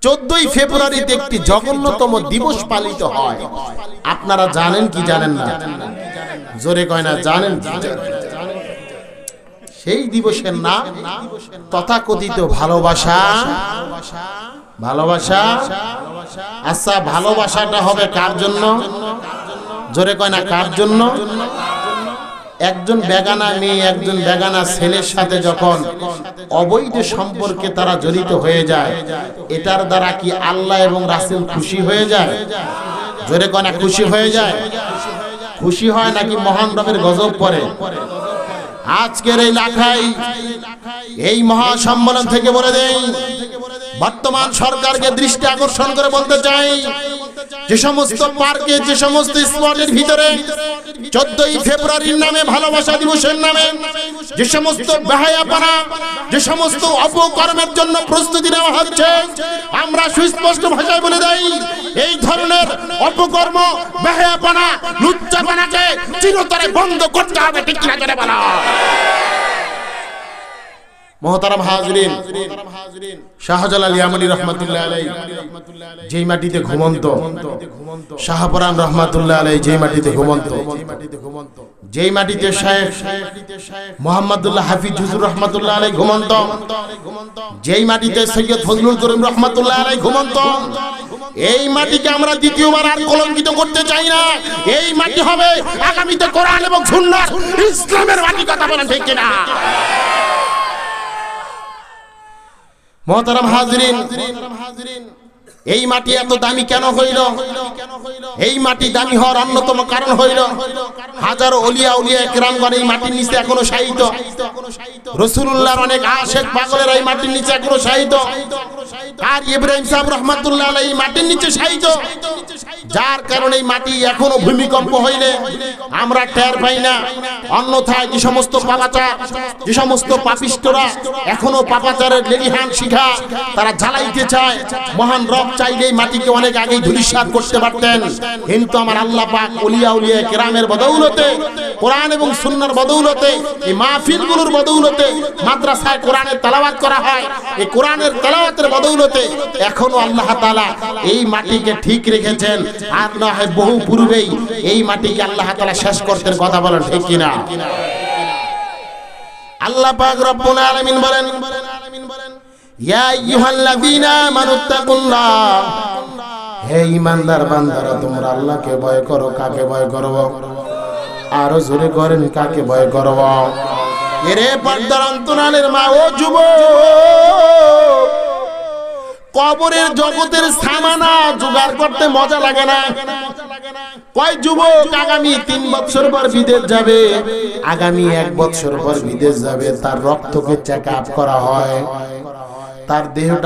14ই ফেব্রুয়ারিতে একটি জঘন্যতম দিবস পালিত হয়। আপনারা জানেন কি জানেন না? জোরে কয় না, জানেন কি? সেই দিবসের নাম তথাকথিত ভালোবাসা। ভালোবাসা, আচ্ছা ভালোবাসাটা হবে কার জন্য? জোরে কয় না, কার জন্য? একজন বেগানা মেয়ে একজন বেগানা ছেলের সাথে যখন অবৈধ সম্পর্কে তারা জড়িত হয়ে যায়, এটার দ্বারা কি আল্লাহ এবং রাসূল খুশি হয়ে যায়? জোরে কয় না, খুশি হয়ে যায়? খুশি হয় নাকি মহান রবের গজব পড়ে? আজকের এই লাখাই এই মহা সম্মেলন থেকে বলে দেই, বর্তমান সরকারকে দৃষ্টি আকর্ষণ করে বলতে চাই, যে সমস্ত পার্কে, যে সমস্ত স্পটের ভিতরে 14ই ফেব্রুয়ারির নামে, ভালোবাসা দিবসের নামে যে সমস্ত বেহায়াপনা, যে সমস্ত অপকর্মের জন্য প্রস্তুতি নেওয়া হচ্ছে, আমরা সুস্পষ্ট ভাষায় বলে দেই, এই ধরনের অপকর্ম, বেহায়াপনা, লুচ্চাপনাকে চিরতরে বন্ধ করতে হবে। ঠিক কিনা জোরে বলো। মোহতারাম হাজরিন, শাহজালাল ইয়ামানী রহমাতুল্লাহ আলাইহি যেই মাটিতে ঘুমন্ত, শাহপরান রহমাতুল্লাহ আলাইহি যেই মাটিতে ঘুমন্ত, যেই মাটিতে শেখ মুহাম্মদুল্লাহ হাফিজ হুজুর রহমাতুল্লাহ আলাইহি ঘুমন্ত, যেই মাটিতে সৈয়দ ফজলুল করিম রহমাতুল্লাহ আলাইহি ঘুমন্ত, এই মাটিকে আমরা দ্বিতীয়বার আর কলঙ্কিত করতে চাই না। এই মাটি হবে আগামীতে কোরআন এবং সুন্নাহ ইসলামের মাটি। কথা বলেন ঠিক কিনা? মোহতারাম হাজরিন, এই মাটি এত দামি কেন হইল? এই মাটি দামি হওয়ার অন্যতম কারণ হইল, হাজারো ওলিয়া উলিয়া কেরামগণ এই মাটির নিচে এখনো শায়িত। রাসূলুল্লাহর অনেক আশিক পাগলেরা এই মাটির নিচে এখনো শায়িত। আর ইব্রাহিম সাহেব রাহমাতুল্লাহ আলাইহি এই মাটির নিচে শায়িত। যার কারণে এই মাটি এখনো ভূমিকম্প হইলে আমরা টের পাই না। অন্যথায় যে সমস্ত পাপাচার, যে সমস্ত পাপিষ্টরা এখনো পাপাচারের লেলিহান শিখা তারা জ্বালাইতে চায়, মহান রব চাইলে এই মাটিকে অনেক আগেই ধূলিসাৎ করতে পারতেন। কিন্তু আমার আল্লাহ পাক ওলিয়া উলিয়া কেরামের বদৌলতে, কোরআন এবং সুন্নাহর বদৌলতে, এই মাহফিলগুলোর বদৌলতে, মাদ্রাসায় কোরআনের তেলাওয়াত করা হয়, এই কোরআনের তেলাওয়াতের বদৌলতে এখনো আল্লাহ তাআলা এই মাটিকে ঠিক রেখেছেন। আর না হয় বহু পূর্বেই এই মাটিকে আল্লাহ তাআলা শেষ করতেন। কথা বলেন ঠিক কিনা? আল্লাহ পাক রব্বুল আলামিন বলেন, ইয়া আইয়ুহাল্লাযীনা আমানুত্তাকুল্লাহ, হে ঈমানদার বান্দারা তোমরা আল্লাহকে ভয় করো। কাকে ভয় করব? আরো জোরে করেন, কাকে ভয় করব? এরে পর্দার অন্তরালের মা ও যুবক, কবরের জগতের সামানা জোগাড় করতে মজা লাগে না। কয় যুবক আগামী 3 বছর পর বিদেশ যাবে, আগামী 1 বছর পর বিদেশ যাবে, তার রক্তকে চেক আপ করা হয়, তার দেহটা